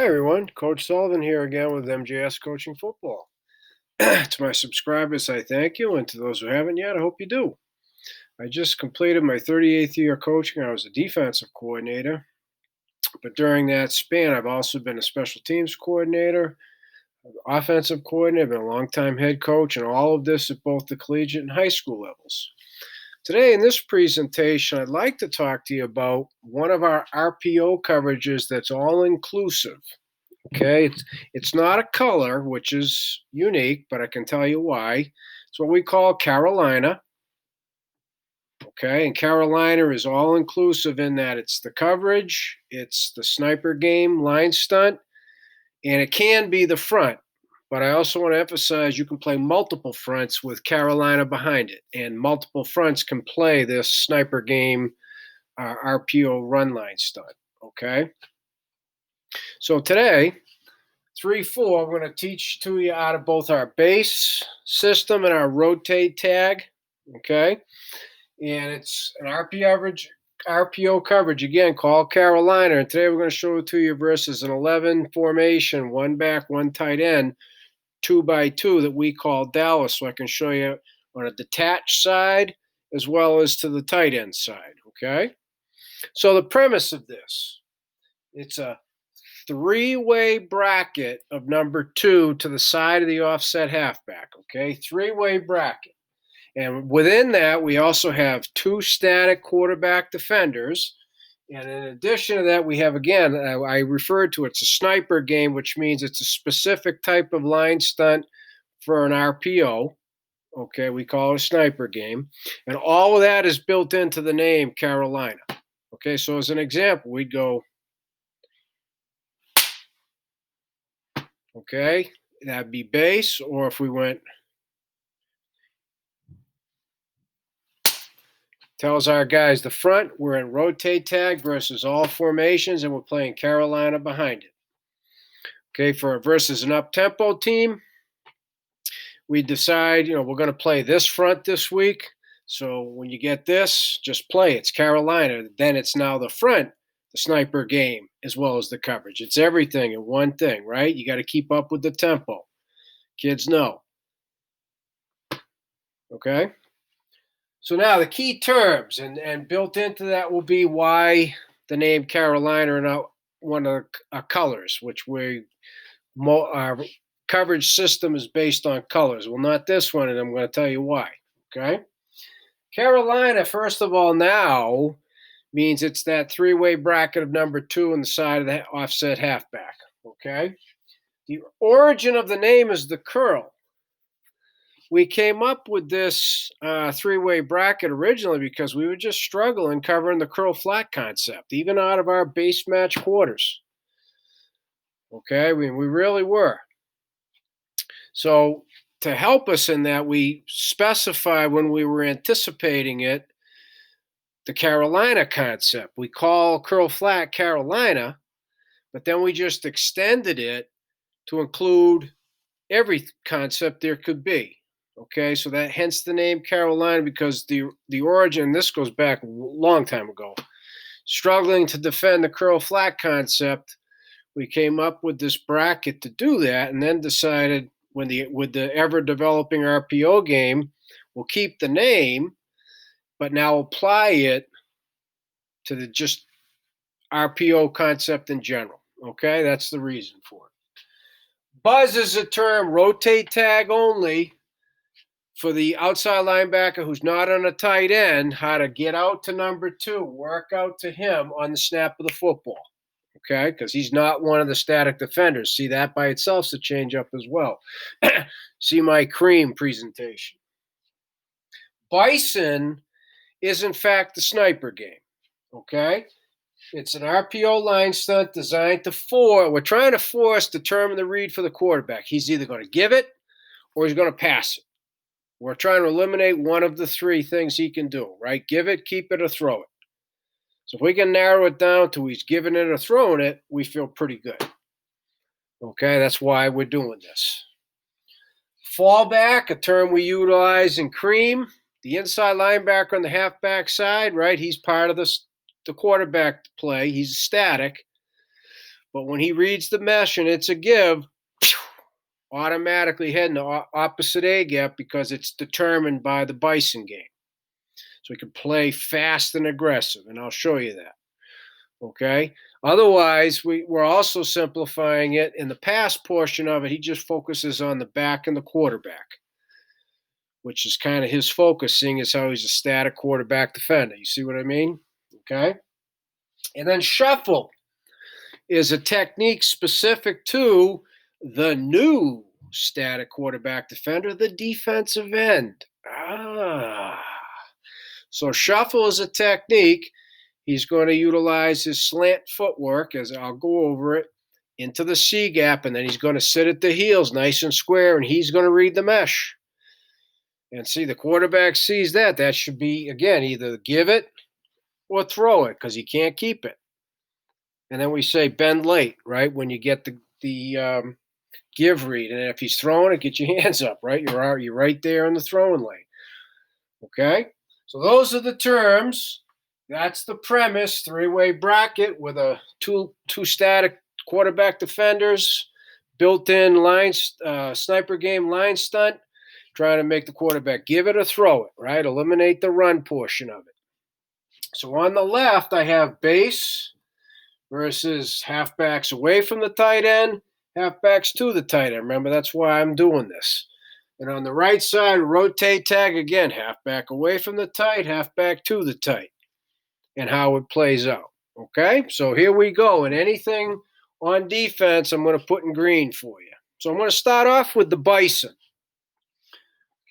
Hi everyone, Coach Sullivan here again with MJS Coaching Football. To my subscribers, I thank you, and to those who haven't yet, I hope you do. I just completed my 38th year coaching. I was a defensive coordinator, but during that span, I've also been a special teams coordinator, offensive coordinator, been a longtime head coach, and all of this at both the collegiate and high school levels. Today, in this presentation, I'd like to talk to you about one of our RPO coverages that's all inclusive. Okay, it's not a color, which is unique, but I can tell you why. It's what we call Carolina. Okay, and Carolina is all inclusive in that it's the coverage, it's the sniper game, line stunt, and it can be the front. But I also want to emphasize you can play multiple fronts with Carolina behind it, and multiple fronts can play this sniper game RPO run line stunt. Okay, so today 3-4, I'm going to teach to you out of both our base system and our rotate tag. Okay. And it's an RPO coverage, again, called Carolina. And today we're going to show it to you versus an 11 formation, one back, one tight end, 2x2 that we call Dallas. So I can show you on a detached side as well as to the tight end side. Okay. So the premise of this, it's a three-way bracket of number 2 to the side of the offset halfback. Okay, three-way bracket. And within that, we also have 2 static quarterback defenders. And in addition to that, we have, again, I referred to it's a sniper game, which means it's a specific type of line stunt for an RPO. Okay, we call it a sniper game. And all of that is built into the name Carolina. Okay, so as an example, we'd go, okay, that'd be base, or if we went, tells our guys the front, we're in rotate tag versus all formations, and we're playing Carolina behind it. Okay, for versus an up-tempo team, we decide, we're going to play this front this week. So when you get this, just play. It's Carolina. Then it's now the front, the sniper game, as well as the coverage. It's everything in one thing, right? You got to keep up with the tempo. Kids know. Okay? So now the key terms, and built into that will be why the name Carolina and not one of our colors, which our coverage system is based on colors. Well, not this one, and I'm going to tell you why. Okay? Carolina, first of all, now means it's that three-way bracket of number 2 on the side of the offset halfback. Okay? The origin of the name is the curl. We came up with this three-way bracket originally because we were just struggling covering the curl flat concept, even out of our base match quarters. Okay, we really were. So to help us in that, we specified when we were anticipating it, the Carolina concept. We call curl flat Carolina, but then we just extended it to include every concept there could be. Okay, so that hence the name Carolina, because the origin, this goes back a long time ago, struggling to defend the curl flat concept, we came up with this bracket to do that, and then decided with the ever developing RPO game, we'll keep the name, but now apply it to the just RPO concept in general. Okay, that's the reason for it. Buzz is a term, rotate tag only, for the outside linebacker who's not on a tight end, how to get out to number 2, work out to him on the snap of the football. Okay, because he's not one of the static defenders. See, that by itself is a change up as well. See my cream presentation. Bison is, in fact, the sniper game. Okay, it's an RPO line stunt designed to we're trying to determine the read for the quarterback. He's either going to give it or he's going to pass it. We're trying to eliminate one of the 3 things he can do, right? Give it, keep it, or throw it. So if we can narrow it down to he's giving it or throwing it, we feel pretty good. Okay, that's why we're doing this. Fallback, a term we utilize in cream. The inside linebacker on the halfback side, right? He's part of the quarterback play. He's static. But when he reads the mesh and it's a give, automatically heading the opposite A gap because it's determined by the Bison game. So he can play fast and aggressive, and I'll show you that. Okay. Otherwise, we're also simplifying it. In the pass portion of it, he just focuses on the back and the quarterback, which is kind of his focus, seeing as how he's a static quarterback defender. You see what I mean? Okay. And then shuffle is a technique specific to the new static quarterback defender, the defensive end. So shuffle is a technique. He's going to utilize his slant footwork, as I'll go over it, into the C gap, and then he's going to sit at the heels nice and square, and he's going to read the mesh. And see, the quarterback sees that. That should be, again, either give it or throw it because he can't keep it. And then we say bend late, right, when you get the give read. And if he's throwing it, get your hands up, right? You're right there in the throwing lane. Okay? So those are the terms. That's the premise, three-way bracket with a two static quarterback defenders, built-in line sniper game line stunt, trying to make the quarterback give it or throw it, right? Eliminate the run portion of it. So on the left, I have base versus halfbacks away from the tight end, halfbacks to the tight end. Remember, that's why I'm doing this. And on the right side, rotate tag again, halfback away from the tight, halfback to the tight, and how it plays out. Okay, so here we go. And anything on defense, I'm going to put in green for you. So I'm going to start off with the Bison.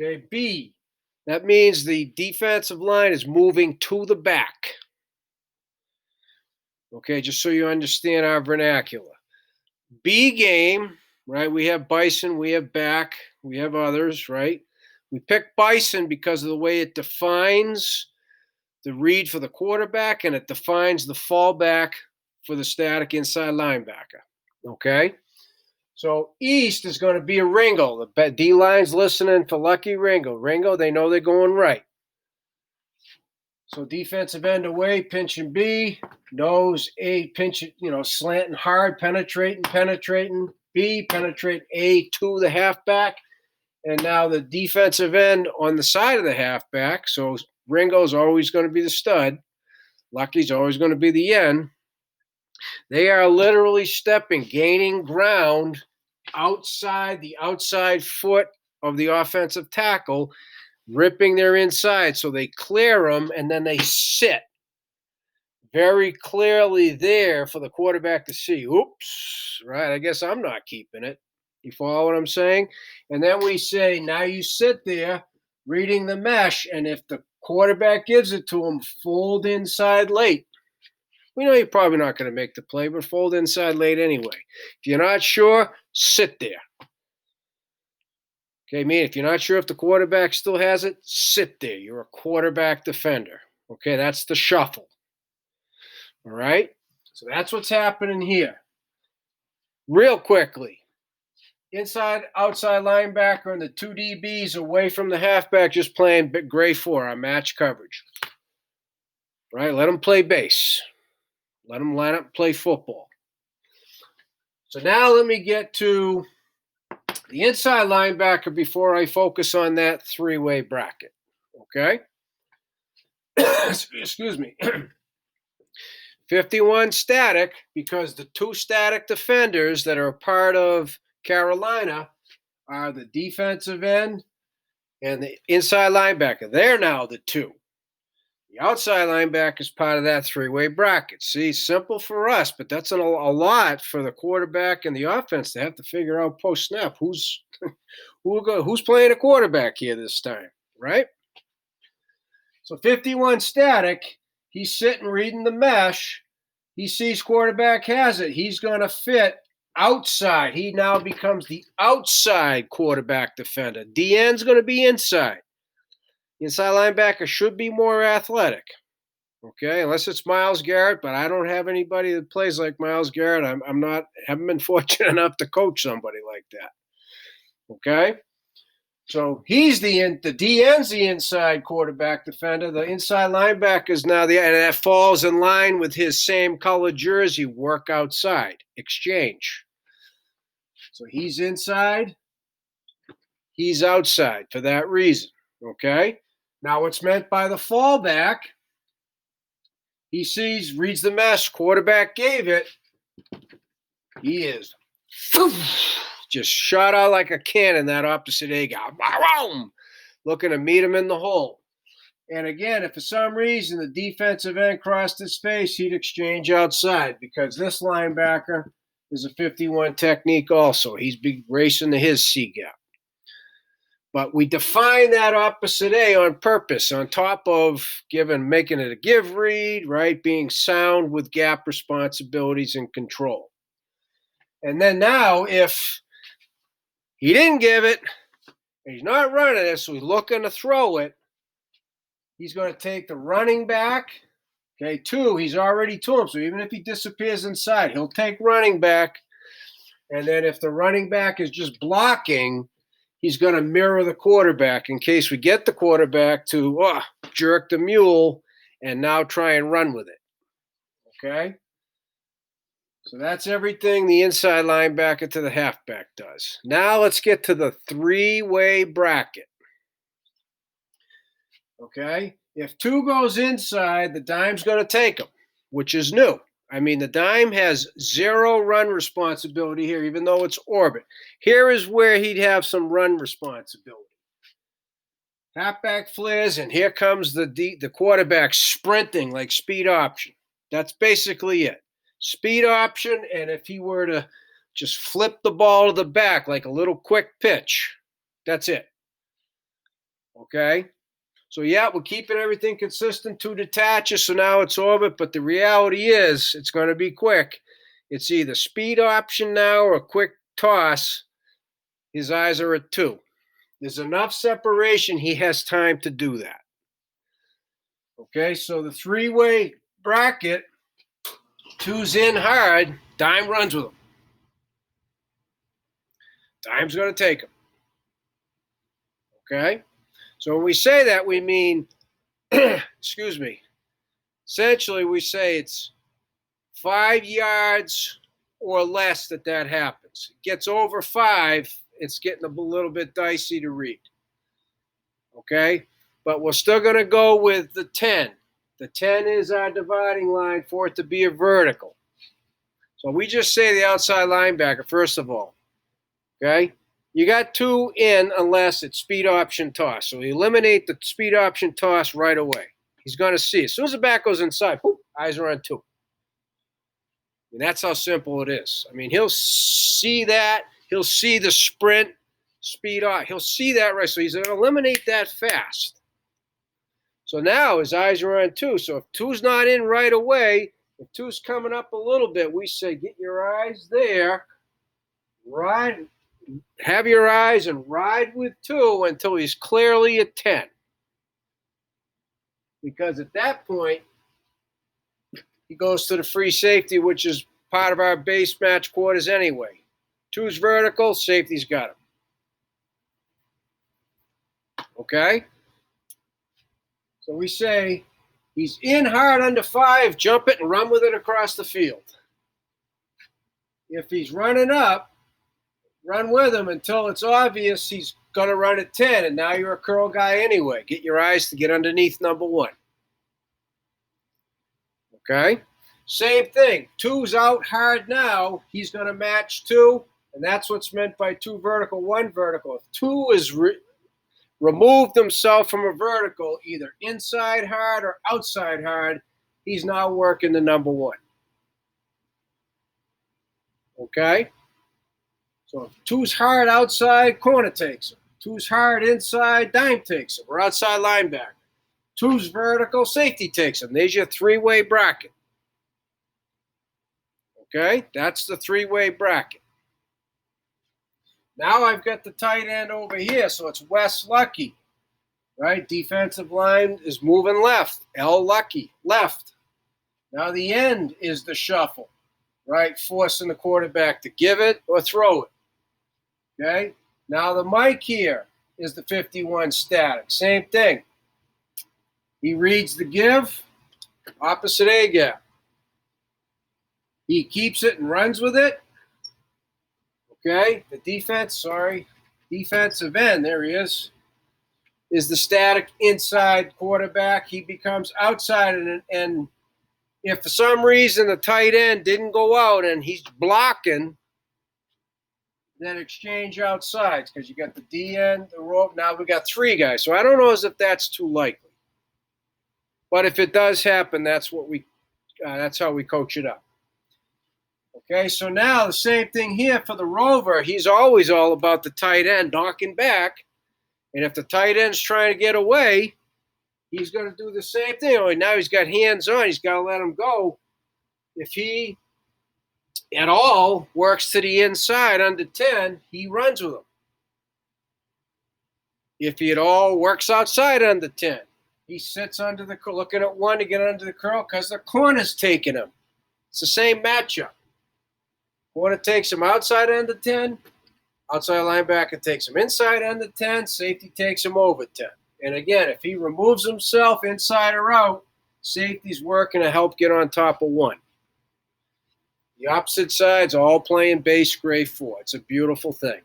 Okay, B. That means the defensive line is moving to the back. Okay, just so you understand our vernacular. B game, right? We have Bison, we have back, we have others, right? We pick Bison because of the way it defines the read for the quarterback and it defines the fallback for the static inside linebacker. Okay? So East is going to be a Ringo. The D-line's listening for Lucky Ringo. Ringo, they know they're going right. So defensive end away, pinching B, nose A, pinch it, slanting hard, penetrating. B, penetrate A to the halfback. And now the defensive end on the side of the halfback. So Ringo's always going to be the stud. Lucky's always going to be the end. They are literally stepping, gaining ground outside the outside foot of the offensive tackle, ripping their inside. So they clear them, and then they sit very clearly there for the quarterback to see. Oops, right, I guess I'm not keeping it. You follow what I'm saying? And then we say, now you sit there reading the mesh, and if the quarterback gives it to him, fold inside late. We know you're probably not going to make the play, but fold inside late anyway. If you're not sure, sit there. Okay, if you're not sure if the quarterback still has it, sit there. You're a quarterback defender. Okay, that's the shuffle. All right? So that's what's happening here. Real quickly. Inside, outside linebacker, and the two DBs away from the halfback just playing gray 4 on match coverage. Right? Let them play base. Let them line up and play football. So now let me get to the inside linebacker before I focus on that three-way bracket. Okay? Excuse me. 51 static, because the two static defenders that are a part of Carolina are the defensive end and the inside linebacker. They're now the two. The outside linebacker is part of that three-way bracket. See, simple for us, but that's a lot for the quarterback and the offense to have to figure out post-snap who's playing a quarterback here this time, right? So 51 static, he's sitting reading the mesh. He sees quarterback has it. He's going to fit outside. He now becomes the outside quarterback defender. DN's going to be inside. Inside linebacker should be more athletic, okay, unless it's Myles Garrett, but I don't have anybody that plays like Myles Garrett. Haven't been fortunate enough to coach somebody like that, okay? So he's the DN's the inside quarterback defender. The inside linebacker is now and that falls in line with his same color jersey, work outside, exchange. So he's inside, he's outside for that reason, okay? Now what's meant by the fallback, he sees, reads the mess, quarterback gave it, he is just shot out like a cannon, that opposite A guy, looking to meet him in the hole. And again, if for some reason the defensive end crossed his face, he'd exchange outside because this linebacker is a 51 technique also. He's racing to his C gap. But we define that opposite A on purpose, on top of making it a give read, right? Being sound with gap responsibilities and control. And then now, if he didn't give it, and he's not running it, so he's looking to throw it, he's going to take the running back. Okay, 2, he's already to him. So even if he disappears inside, he'll take running back. And then if the running back is just blocking, he's going to mirror the quarterback in case we get the quarterback to jerk the mule and now try and run with it. Okay? So that's everything the inside linebacker to the halfback does. Now let's get to the 3-way bracket. Okay? If 2 goes inside, the dime's going to take him, which is new. I mean, the dime has 0 run responsibility here, even though it's orbit. Here is where he'd have some run responsibility. Halfback flares, and here comes the quarterback sprinting like speed option. That's basically it. Speed option, and if he were to just flip the ball to the back like a little quick pitch, that's it. Okay? So, yeah, we're keeping everything consistent. 2 detaches, so now it's orbit. But the reality is it's going to be quick. It's either speed option now or a quick toss. His eyes are at 2. There's enough separation. He has time to do that. Okay, so the 3-way bracket, 2's in hard. Dime runs with him. Dime's going to take him. Okay? So when we say that, we mean, excuse me, essentially we say it's 5 yards or less that happens. It gets over 5, it's getting a little bit dicey to read. Okay? But we're still going to go with the 10. The 10 is our dividing line for it to be a vertical. So we just say the outside linebacker, first of all. Okay? You got 2 in unless it's speed option toss. So we eliminate the speed option toss right away. He's going to see. As soon as the back goes inside, whoop, eyes are on 2. And that's how simple it is. I mean, he'll see that. He'll see the sprint, speed off. He'll see that right. So he's going to eliminate that fast. So now his eyes are on 2. So if 2's not in right away, if 2's coming up a little bit, we say get your eyes there. Right. Have your eyes and ride with 2 until he's clearly at 10. Because at that point, he goes to the free safety, which is part of our base match quarters anyway. 2's vertical, safety's got him. Okay? So we say he's in hard under 5, jump it and run with it across the field. If he's running up, run with him until it's obvious he's going to run at 10, and now you're a curl guy anyway. Get your eyes to get underneath number 1. Okay? Same thing. 2's out hard now. He's going to match 2, and that's what's meant by 2 vertical, 1 vertical. If 2 is removed himself from a vertical, either inside hard or outside hard, he's now working the number 1. Okay? So if 2's hard outside, corner takes him. 2's hard inside, dime takes him, or outside linebacker. 2's vertical, safety takes him. There's your 3-way bracket. Okay? That's the 3-way bracket. Now I've got the tight end over here, so it's Wes Lucky. Right? Defensive line is moving left. L Lucky, left. Now the end is the shuffle. Right? Forcing the quarterback to give it or throw it. Okay? Now the mic here is the 51 static. Same thing. He reads the give, opposite A gap. He keeps it and runs with it. Okay, the defensive end, there he is the static inside quarterback. He becomes outside, and if for some reason the tight end didn't go out and he's blocking, then exchange outsides because you got the D end, the rope. Now we got three guys. So I don't know as if that's too likely. But if it does happen, that's how we coach it up. Okay, so now the same thing here for the rover. He's always all about the tight end knocking back. And if the tight end's trying to get away, he's going to do the same thing. Only now he's got hands on. He's got to let him go. If he at all works to the inside under 10, he runs with him. If he at all works outside under 10, he sits under the looking at one to get under the curl because the corner's taking him. It's the same matchup. Corner takes him outside under 10. Outside linebacker takes him inside under 10. Safety takes him over 10. And again, if he removes himself inside or out, safety's working to help get on top of one. The opposite sides all playing base grade 4. It's a beautiful thing.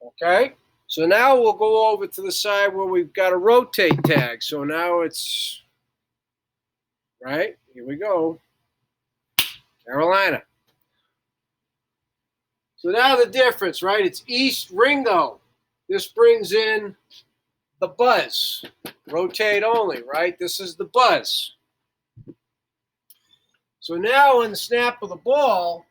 Okay? So now we'll go over to the side where we've got a rotate tag. So now it's, right? Here we go. Carolina. So now the difference, right? It's East Ringo. This brings in the buzz. Rotate only, right? This is the buzz. So now in the snap of the ball,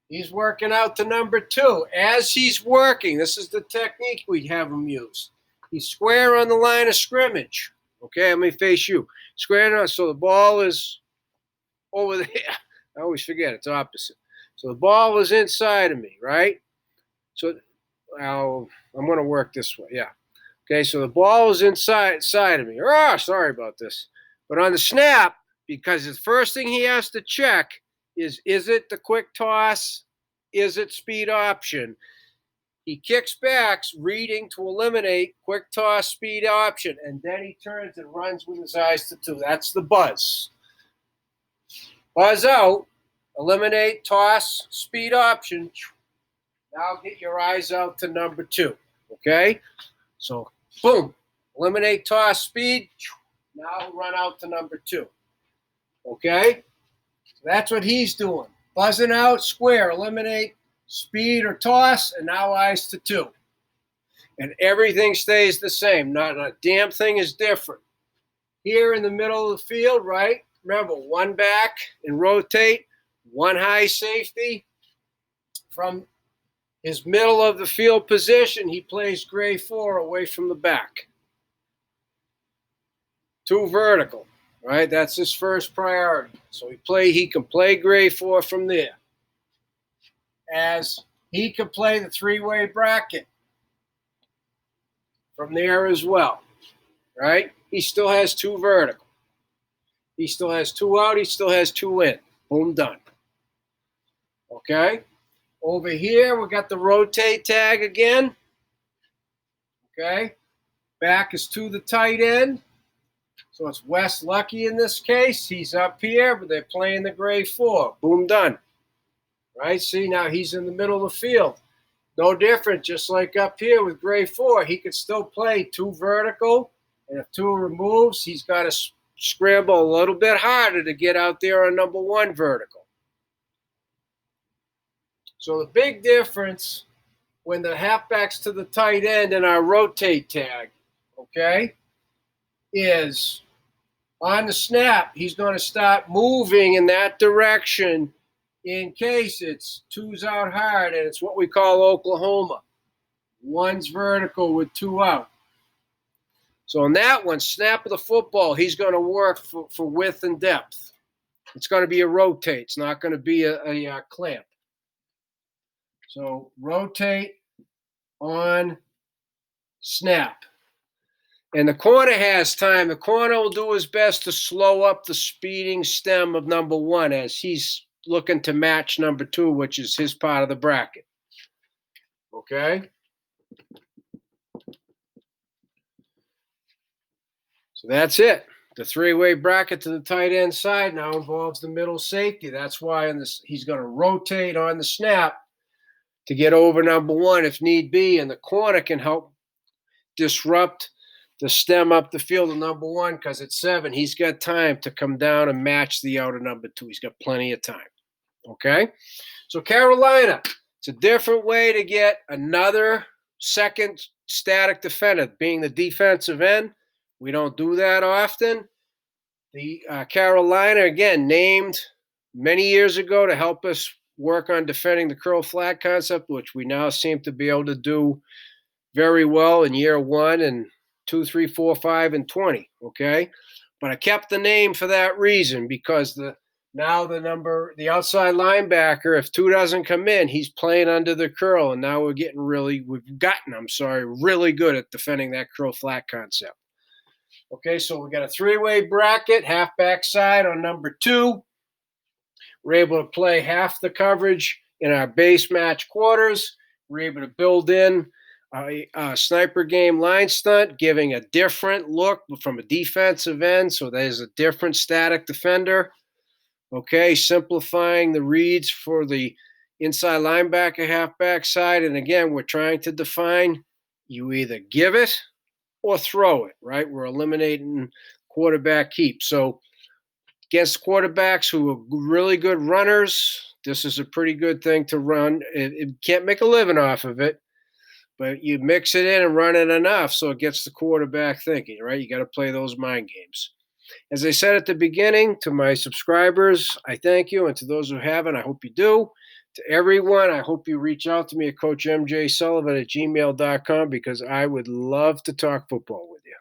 he's working out to number 2. As he's working, this is the technique we have him use. He's square on the line of scrimmage. Okay, let me face you. Square on, so the ball is over there. I always forget, it's opposite. So the ball is inside of me, right? So I'm going to work this way, yeah. Okay, so the ball is inside of me. Oh, sorry about this. But on the snap, because the first thing he has to check is it the quick toss? Is it speed option? He kicks back, reading to eliminate quick toss, speed option, and then he turns and runs with his eyes to 2. That's the buzz. Buzz out. Eliminate, toss, speed option. Now get your eyes out to number 2. Okay? So, boom. Eliminate, toss, speed. Now run out to number 2. Okay? So that's what he's doing. Buzzing out, square, eliminate, speed or toss, and now eyes to 2. And everything stays the same. Not a damn thing is different. Here in the middle of the field, right? Remember, one back and rotate. One high safety. From his middle of the field position, he plays grade 4 away from the back. 2 vertical, right? That's his first priority. So he can play grade 4 from there. As he can play the 3-way bracket from there as well, right? He still has 2 vertical. He still has 2 out. He still has 2 in. Boom, done. Okay, over here we got the rotate tag again. Okay, back is to the tight end. So it's Wes Lucky in this case. He's up here, but they're playing the grade 4. Boom, done. Right, see, now he's in the middle of the field. No different, just like up here with grade 4. He could still play 2 vertical, and if 2 removes, he's got to scramble a little bit harder to get out there on number 1 vertical. So the big difference when the halfback's to the tight end in our rotate tag, okay, is on the snap, he's going to start moving in that direction in case it's 2's out hard, and it's what we call Oklahoma. 1's vertical with 2 out. So on that one, snap of the football, he's going to work for width and depth. It's going to be a rotate. It's not going to be a clamp. So rotate on snap. And the corner has time. The corner will do his best to slow up the speeding stem of number 1 as he's looking to match number 2, which is his part of the bracket. Okay? So that's it. The three-way bracket to the tight end side now involves the middle safety. That's why he's going to rotate on the snap to get over number one if need be, and the corner can help disrupt the stem up the field of number one because at 7, he's got time to come down and match the outer number 2. He's got plenty of time. Okay? So Carolina, it's a different way to get another second static defender, being the defensive end. We don't do that often. The Carolina, again, named many years ago to help us work on defending the curl flat concept, which we now seem to be able to do very well in year 1 and 2, 3, 4, 5, and 20. Okay, but I kept the name for that reason because the outside linebacker, if 2 doesn't come in, he's playing under the curl, and now we've gotten really good at defending that curl flat concept. Okay, so we got a 3-way bracket, halfback side on number 2. We're able to play half the coverage in our base match quarters. We're able to build in a sniper game line stunt, giving a different look from a defensive end. So there's a different static defender. Okay, simplifying the reads for the inside linebacker, halfback side. And again, we're trying to define you either give it or throw it, right? We're eliminating quarterback keep. So against quarterbacks who are really good runners, this is a pretty good thing to run. It can't make a living off of it, but you mix it in and run it enough so it gets the quarterback thinking, right? You got to play those mind games. As I said at the beginning, to my subscribers, I thank you. And to those who haven't, I hope you do. To everyone, I hope you reach out to me at CoachMJSullivan@gmail.com because I would love to talk football with you.